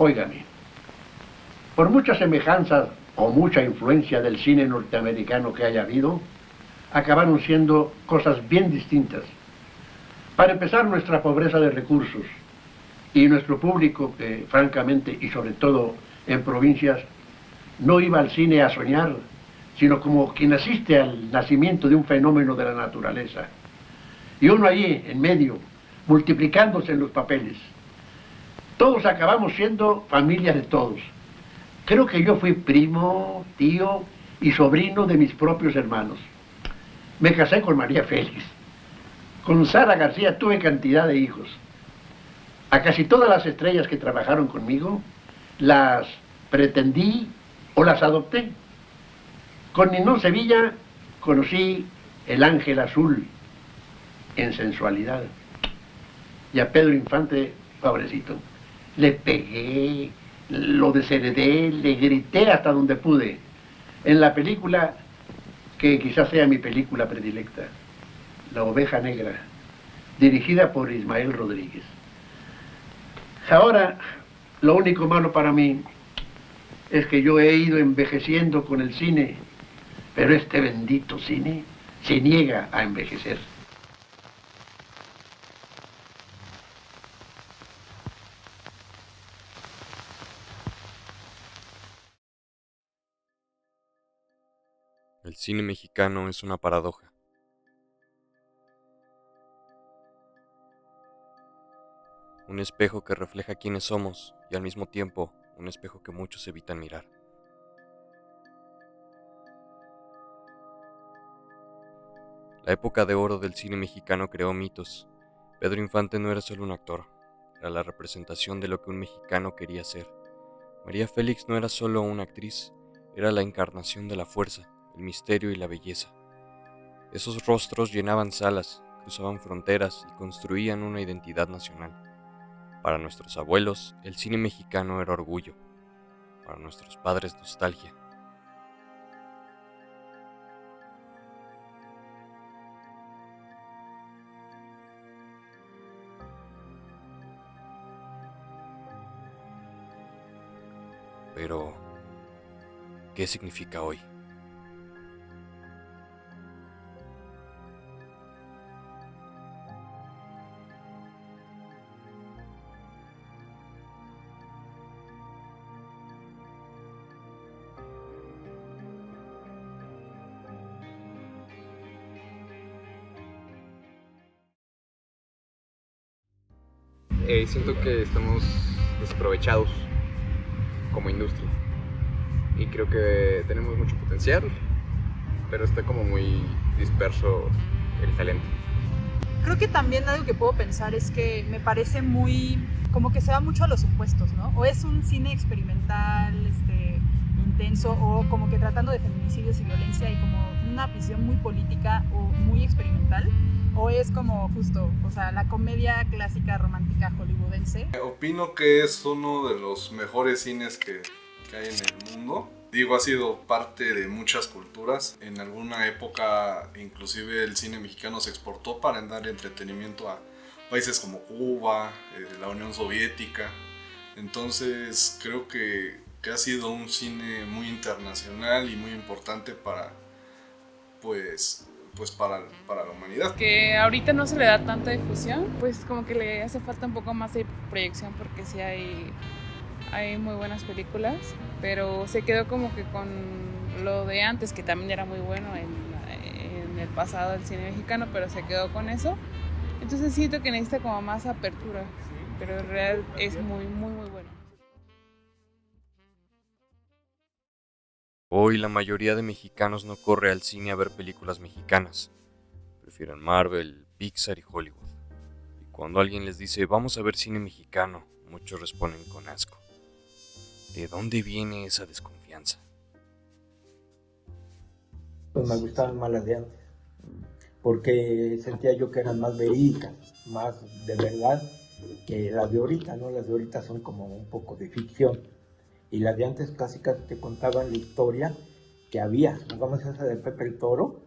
Óigame, por muchas semejanzas o mucha influencia del cine norteamericano que haya habido, acabaron siendo cosas bien distintas. Para empezar, nuestra pobreza de recursos y nuestro público, que francamente y sobre todo en provincias, no iba al cine a soñar, sino como quien asiste al nacimiento de un fenómeno de la naturaleza. Y uno allí, en medio, multiplicándose en los papeles. Todos acabamos siendo familia de todos. Creo que yo fui primo, tío y sobrino de mis propios hermanos. Me casé con María Félix. Con Sara García tuve cantidad de hijos. A casi todas las estrellas que trabajaron conmigo, las pretendí o las adopté. Con Ninón Sevilla conocí el ángel azul en sensualidad. Y a Pedro Infante, pobrecito, le pegué, lo desheredé, le grité hasta donde pude. En la película, que quizás sea mi película predilecta, La Oveja Negra, dirigida por Ismael Rodríguez. Ahora, lo único malo para mí es que yo he ido envejeciendo con el cine, pero este bendito cine se niega a envejecer. El cine mexicano es una paradoja. Un espejo que refleja quiénes somos y al mismo tiempo un espejo que muchos evitan mirar. La época de oro del cine mexicano creó mitos. Pedro Infante no era solo un actor, era la representación de lo que un mexicano quería ser. María Félix no era solo una actriz, era la encarnación de la fuerza, el misterio y la belleza. Esos rostros llenaban salas, cruzaban fronteras y construían una identidad nacional. Para nuestros abuelos, el cine mexicano era orgullo. Para nuestros padres, nostalgia. Pero, ¿qué significa hoy? Siento que estamos desaprovechados como industria y creo que tenemos mucho potencial, pero está como muy disperso el talento. Creo que también algo que puedo pensar es que me parece muy, como que se va mucho a los opuestos, ¿no? O es un cine experimental, intenso, o como que tratando de feminicidios y violencia y como una visión muy política o muy experimental, o es como justo, o sea, la comedia clásica romántica hollywoodense. Opino que es uno de los mejores cines que hay en el mundo. Digo, ha sido parte de muchas culturas. En alguna época, inclusive el cine mexicano se exportó para dar entretenimiento a países como Cuba, la Unión Soviética. Entonces, creo que ha sido un cine muy internacional y muy importante para, para la humanidad. Que ahorita no se le da tanta difusión, pues como que le hace falta un poco más de proyección porque sí hay muy buenas películas, pero se quedó como que con lo de antes, que también era muy bueno en el pasado del cine mexicano, pero se quedó con eso. Entonces siento que necesita como más apertura, pero en realidad es muy, muy, muy bueno. Hoy la mayoría de mexicanos no corre al cine a ver películas mexicanas. Prefieren Marvel, Pixar y Hollywood. Y cuando alguien les dice vamos a ver cine mexicano, muchos responden con asco. ¿De dónde viene esa desconfianza? Pues me gustaban más las de antes, porque sentía yo que eran más verídicas, más de verdad que las de ahorita, ¿no? Las de ahorita son como un poco de ficción, y las de antes casi te contaban la historia que había. Digamos esa de Pepe el Toro,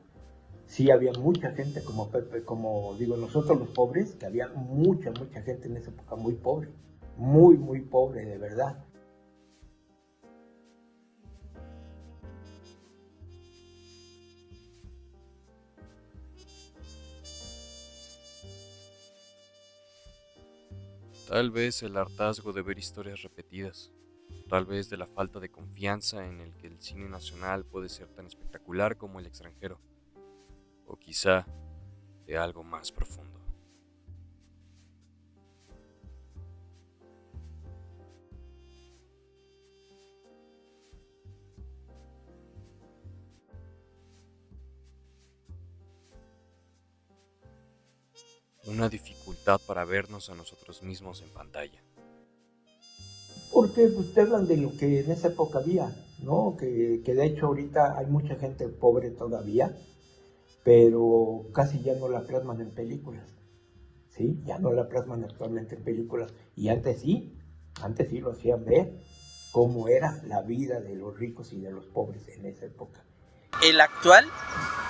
sí había mucha gente como Pepe, como digo nosotros los pobres, que había mucha gente en esa época muy pobre. muy, muy pobre de verdad. Tal vez el hartazgo de ver historias repetidas, tal vez de la falta de confianza en el que el cine nacional puede ser tan espectacular como el extranjero, o quizá de algo más profundo. Una dificultad para vernos a nosotros mismos en pantalla. Porque pues, te hablan de lo que en esa época había, ¿no? Que de hecho ahorita hay mucha gente pobre todavía, pero casi ya no la plasman en películas, ¿sí? Ya no la plasman actualmente en películas. Y antes sí lo hacían ver cómo era la vida de los ricos y de los pobres en esa época. El actual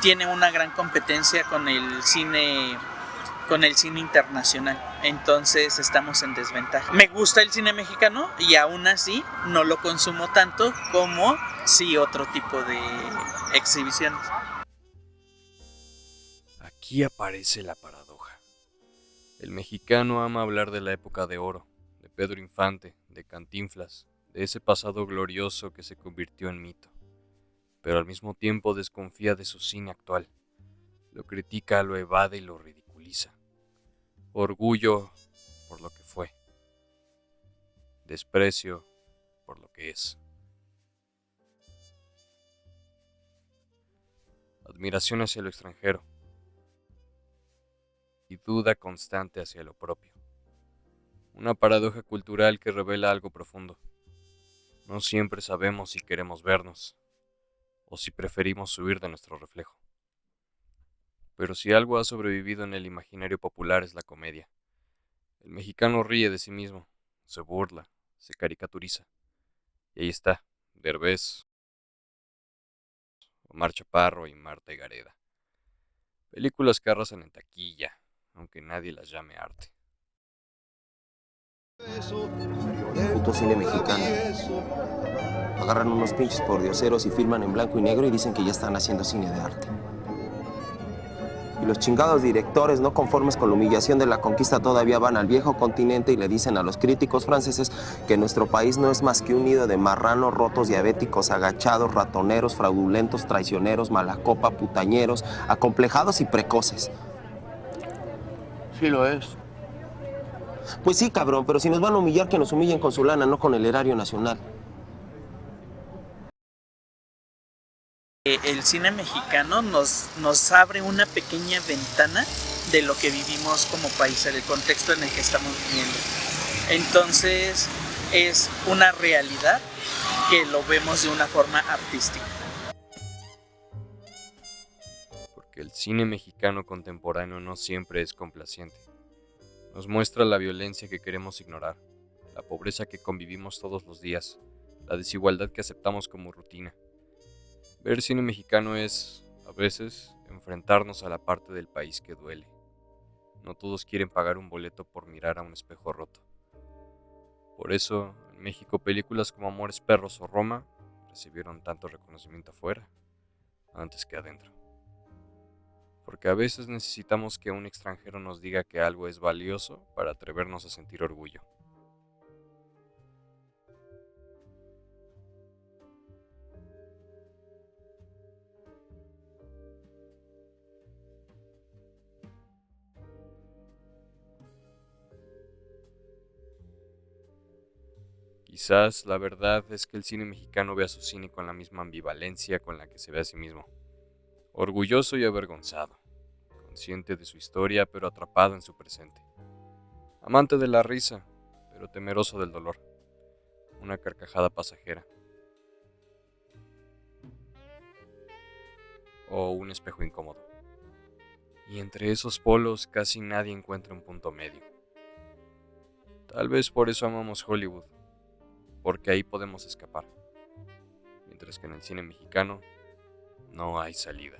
tiene una gran competencia con el cine internacional, entonces estamos en desventaja. Me gusta el cine mexicano y aún así no lo consumo tanto como sí otro tipo de exhibiciones. Aquí aparece la paradoja. El mexicano ama hablar de la época de oro, de Pedro Infante, de Cantinflas, de ese pasado glorioso que se convirtió en mito, pero al mismo tiempo desconfía de su cine actual. Lo critica, lo evade y lo ridiculiza. Orgullo por lo que fue. Desprecio por lo que es. Admiración hacia lo extranjero. Y duda constante hacia lo propio. Una paradoja cultural que revela algo profundo. No siempre sabemos si queremos vernos o si preferimos huir de nuestro reflejo. Pero si algo ha sobrevivido en el imaginario popular es la comedia. El mexicano ríe de sí mismo, se burla, se caricaturiza. Y ahí está, Derbez, Omar Chaparro y Marta y Gareda. Películas que arrasan en taquilla, aunque nadie las llame arte. Puto cine mexicano. Agarran unos pinches pordioseros y filman en blanco y negro y dicen que ya están haciendo cine de arte. Y los chingados directores, no conformes con la humillación de la conquista, todavía van al viejo continente y le dicen a los críticos franceses que nuestro país no es más que un nido de marranos rotos, diabéticos, agachados, ratoneros, fraudulentos, traicioneros, malacopa, putañeros, acomplejados y precoces. Sí lo es. Pues sí, cabrón, pero si nos van a humillar, que nos humillen con su lana, no con el erario nacional. El cine mexicano nos abre una pequeña ventana de lo que vivimos como país, en el contexto en el que estamos viviendo. Entonces es una realidad que lo vemos de una forma artística. Porque el cine mexicano contemporáneo no siempre es complaciente. Nos muestra la violencia que queremos ignorar, la pobreza que convivimos todos los días, la desigualdad que aceptamos como rutina. Ver cine mexicano es, a veces, enfrentarnos a la parte del país que duele. No todos quieren pagar un boleto por mirar a un espejo roto. Por eso, en México, películas como Amores Perros o Roma recibieron tanto reconocimiento afuera, antes que adentro. Porque a veces necesitamos que un extranjero nos diga que algo es valioso para atrevernos a sentir orgullo. Quizás la verdad es que el cine mexicano ve a su cine con la misma ambivalencia con la que se ve a sí mismo. Orgulloso y avergonzado, consciente de su historia pero atrapado en su presente. Amante de la risa, pero temeroso del dolor. Una carcajada pasajera. O un espejo incómodo. Y entre esos polos casi nadie encuentra un punto medio. Tal vez por eso amamos Hollywood, porque ahí podemos escapar. Mientras que en el cine mexicano no hay salida.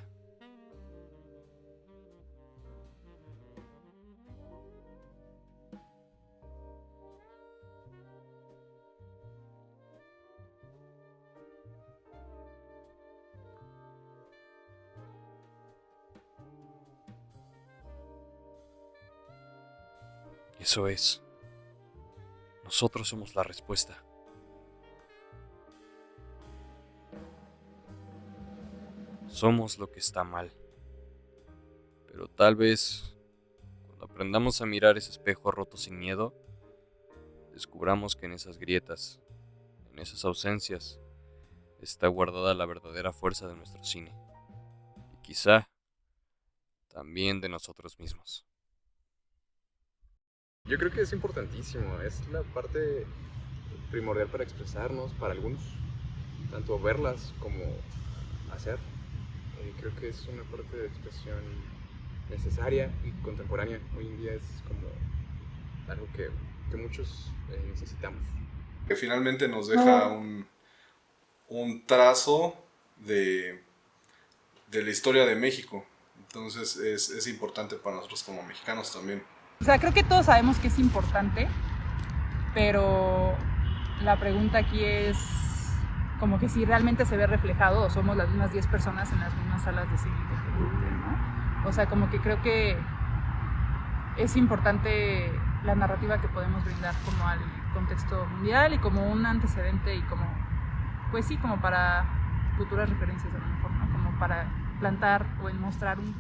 Y eso es, nosotros somos la respuesta. Somos lo que está mal. Pero tal vez, cuando aprendamos a mirar ese espejo roto sin miedo, descubramos que en esas grietas, en esas ausencias, está guardada la verdadera fuerza de nuestro cine. Y quizá, también de nosotros mismos. Yo creo que es importantísimo, es la parte primordial para expresarnos, para algunos, tanto verlas como hacer. Creo que es una parte de expresión necesaria y contemporánea. Hoy en día es como algo que muchos necesitamos. Que finalmente nos deja un trazo de la historia de México. Entonces es importante para nosotros como mexicanos también. O sea, creo que todos sabemos que es importante, pero la pregunta aquí es como que si realmente se ve reflejado o somos las mismas 10 personas en las mismas salas de cine independiente, ¿no? O sea, como que creo que es importante la narrativa que podemos brindar como al contexto mundial y como un antecedente y como, pues sí, como para futuras referencias a lo mejor, ¿no? Como para plantar o mostrar un